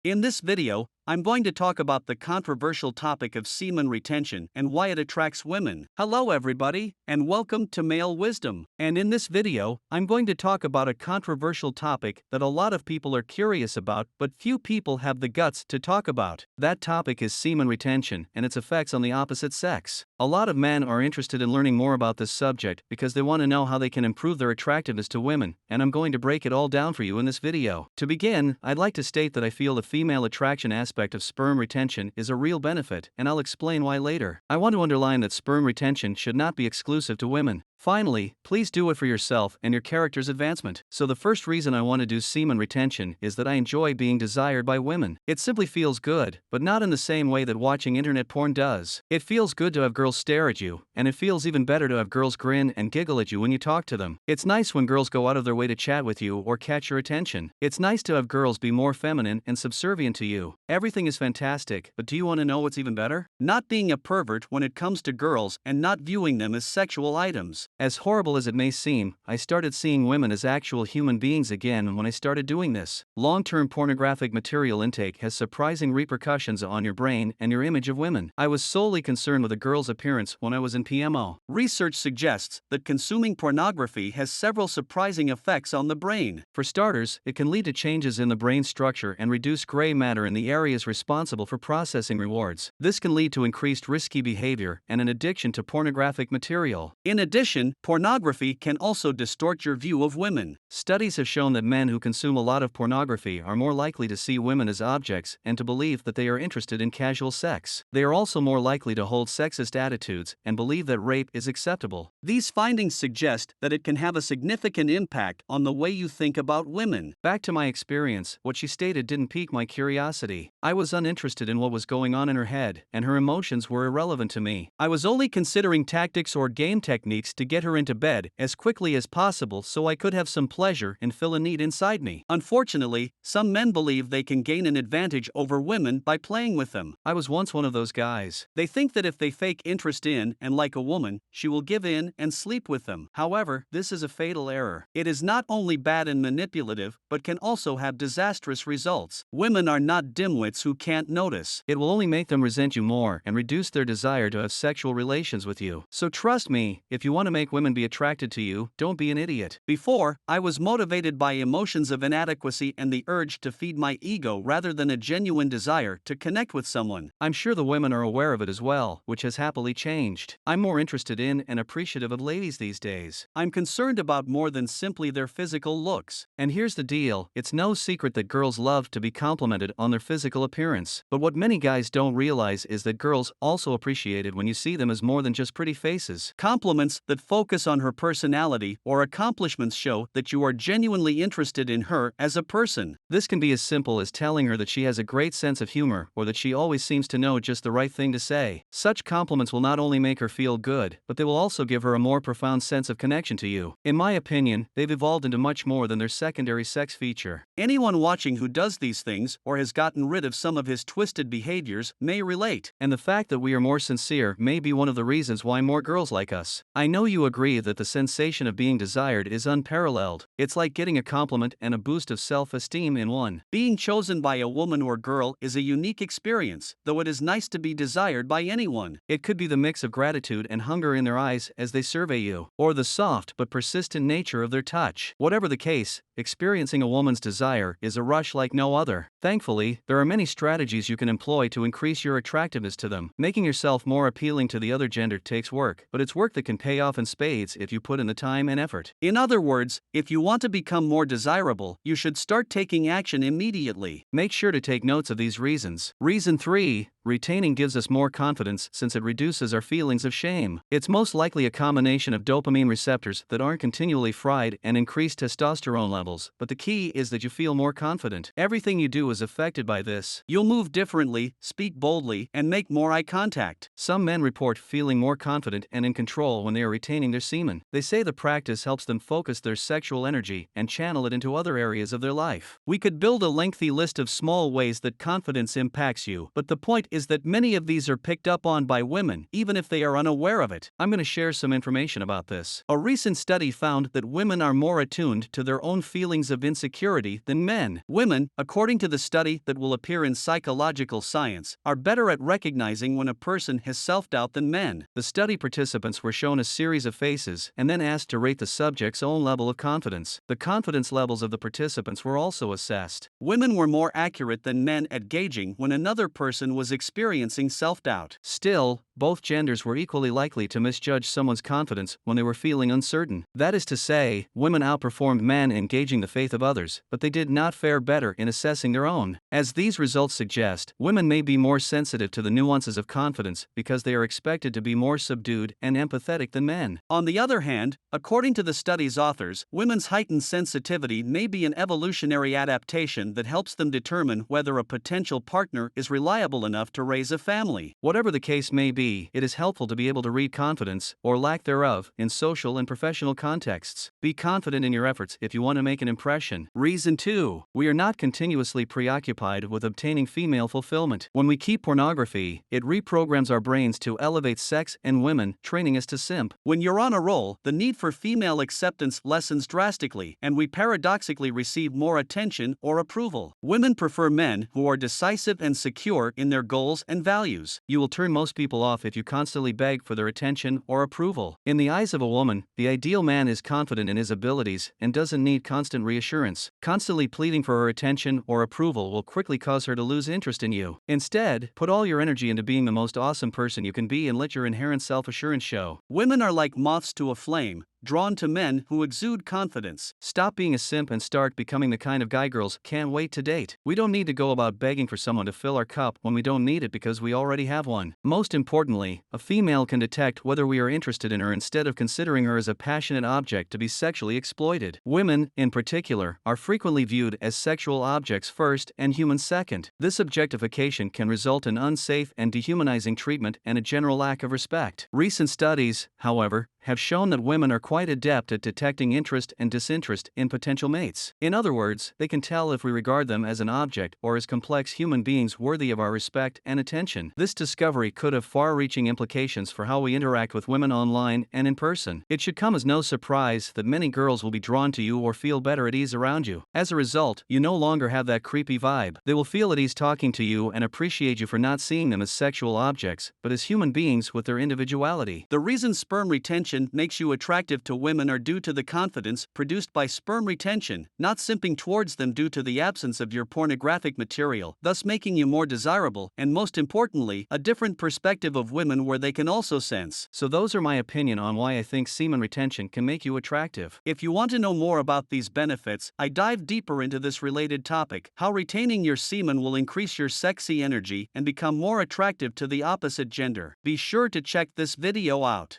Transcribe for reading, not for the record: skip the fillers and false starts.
In this video, I'm going to talk about the controversial topic of semen retention and why it attracts women. Hello everybody, and welcome to Male Wisdom. And in this video, I'm going to talk about a controversial topic that a lot of people are curious about but few people have the guts to talk about. That topic is semen retention and its effects on the opposite sex. A lot of men are interested in learning more about this subject because they want to know how they can improve their attractiveness to women, and I'm going to break it all down for you in this video. To begin, I'd like to state that I feel the female attraction aspect of sperm retention is a real benefit, and I'll explain why later. I want to underline that sperm retention should not be exclusive to women. Finally, please do it for yourself and your character's advancement. So the first reason I want to do semen retention is that I enjoy being desired by women. It simply feels good, but not in the same way that watching internet porn does. It feels good to have girls stare at you, and it feels even better to have girls grin and giggle at you when you talk to them. It's nice when girls go out of their way to chat with you or catch your attention. It's nice to have girls be more feminine and subservient to you. Everything is fantastic, but do you want to know what's even better? Not being a pervert when it comes to girls and not viewing them as sexual items. As horrible as it may seem, I started seeing women as actual human beings again when I started doing this. Long-term pornographic material intake has surprising repercussions on your brain and your image of women. I was solely concerned with a girl's appearance when I was in PMO. Research suggests that consuming pornography has several surprising effects on the brain. For starters, it can lead to changes in the brain structure and reduce gray matter in the areas responsible for processing rewards. This can lead to increased risky behavior and an addiction to pornographic material. In addition, pornography can also distort your view of women. Studies have shown that men who consume a lot of pornography are more likely to see women as objects and to believe that they are interested in casual sex. They are also more likely to hold sexist attitudes and believe that rape is acceptable. These findings suggest that it can have a significant impact on the way you think about women. Back to my experience, what she stated didn't pique my curiosity. I was uninterested in what was going on in her head, and her emotions were irrelevant to me. I was only considering tactics or game techniques to get her into bed as quickly as possible so I could have some pleasure and fill a need inside me. Unfortunately, some men believe they can gain an advantage over women by playing with them. I was once one of those guys. They think that if they fake interest in and like a woman, she will give in and sleep with them. However, this is a fatal error. It is not only bad and manipulative, but can also have disastrous results. Women are not dimwits who can't notice. It will only make them resent you more and reduce their desire to have sexual relations with you. So trust me, if you want to make women be attracted to you, don't be an idiot. Before, I was motivated by emotions of inadequacy and the urge to feed my ego rather than a genuine desire to connect with someone. I'm sure the women are aware of it as well, which has happily changed. I'm more interested in and appreciative of ladies these days. I'm concerned about more than simply their physical looks. And here's the deal, it's no secret that girls love to be complimented on their physical appearance. But what many guys don't realize is that girls also appreciate it when you see them as more than just pretty faces. Compliments that focus on her personality or accomplishments show that you are genuinely interested in her as a person. This can be as simple as telling her that she has a great sense of humor or that she always seems to know just the right thing to say. Such compliments will not only make her feel good, but they will also give her a more profound sense of connection to you. In my opinion, they've evolved into much more than their secondary sex feature. Anyone watching who does these things or has gotten rid of some of his twisted behaviors may relate. And the fact that we are more sincere may be one of the reasons why more girls like us. I know you agree that the sensation of being desired is unparalleled. It's like getting a compliment and a boost of self-esteem in one. Being chosen by a woman or girl is a unique experience, though it is nice to be desired by anyone. It could be the mix of gratitude and hunger in their eyes as they survey you, or the soft but persistent nature of their touch. Whatever the case, experiencing a woman's desire is a rush like no other. Thankfully, there are many strategies you can employ to increase your attractiveness to them. Making yourself more appealing to the other gender takes work, but it's work that can pay off in spades if you put in the time and effort. In other words, if you want to become more desirable, you should start taking action immediately. Make sure to take notes of these reasons. Reason 3. Retaining gives us more confidence since it reduces our feelings of shame. It's most likely a combination of dopamine receptors that aren't continually fried and increased testosterone levels, but the key is that you feel more confident. Everything you do is affected by this. You'll move differently, speak boldly, and make more eye contact. Some men report feeling more confident and in control when they are retaining their semen. They say the practice helps them focus their sexual energy and channel it into other areas of their life. We could build a lengthy list of small ways that confidence impacts you, but the point is that many of these are picked up on by women, even if they are unaware of it. I'm going to share some information about this. A recent study found that women are more attuned to their own feelings of insecurity than men. Women, according to the study that will appear in Psychological Science, are better at recognizing when a person has self-doubt than men. The study participants were shown a series of faces and then asked to rate the subject's own level of confidence. The confidence levels of the participants were also assessed. Women were more accurate than men at gauging when another person was experiencing self-doubt. Still, both genders were equally likely to misjudge someone's confidence when they were feeling uncertain. That is to say, women outperformed men in gauging the faith of others, but they did not fare better in assessing their own. As these results suggest, women may be more sensitive to the nuances of confidence because they are expected to be more subdued and empathetic than men. On the other hand, according to the study's authors, women's heightened sensitivity may be an evolutionary adaptation that helps them determine whether a potential partner is reliable enough to raise a family. Whatever the case may be, it is helpful to be able to read confidence, or lack thereof, in social and professional contexts. Be confident in your efforts if you want to make an impression. Reason 2. We are not continuously preoccupied with obtaining female fulfillment. When we keep pornography, it reprograms our brains to elevate sex and women, training us to simp. When you're on a roll, the need for female acceptance lessens drastically, and we paradoxically receive more attention or approval. Women prefer men who are decisive and secure in their goals and values. You will turn most people off if you constantly beg for their attention or approval. In the eyes of a woman, the ideal man is confident in his abilities and doesn't need constant reassurance. Constantly pleading for her attention or approval will quickly cause her to lose interest in you. Instead, put all your energy into being the most awesome person you can be and let your inherent self-assurance show. Women are like moths to a flame, drawn to men who exude confidence. Stop being a simp and start becoming the kind of guy girls can't wait to date. We don't need to go about begging for someone to fill our cup when we don't need it because we already have one. Most importantly, a female can detect whether we are interested in her instead of considering her as a passionate object to be sexually exploited. Women, in particular, are frequently viewed as sexual objects first and humans second. This objectification can result in unsafe and dehumanizing treatment and a general lack of respect. Recent studies, however, have shown that women are quite adept at detecting interest and disinterest in potential mates. In other words, they can tell if we regard them as an object or as complex human beings worthy of our respect and attention. This discovery could have far-reaching implications for how we interact with women online and in person. It should come as no surprise that many girls will be drawn to you or feel better at ease around you. As a result, you no longer have that creepy vibe. They will feel at ease talking to you and appreciate you for not seeing them as sexual objects, but as human beings with their individuality. The reason sperm retention makes you attractive to women are due to the confidence produced by sperm retention, not simping towards them due to the absence of your pornographic material, thus making you more desirable, and most importantly, a different perspective of women where they can also sense. So those are my opinion on why I think semen retention can make you attractive. If you want to know more about these benefits, I dive deeper into this related topic, how retaining your semen will increase your sexy energy and become more attractive to the opposite gender. Be sure to check this video out.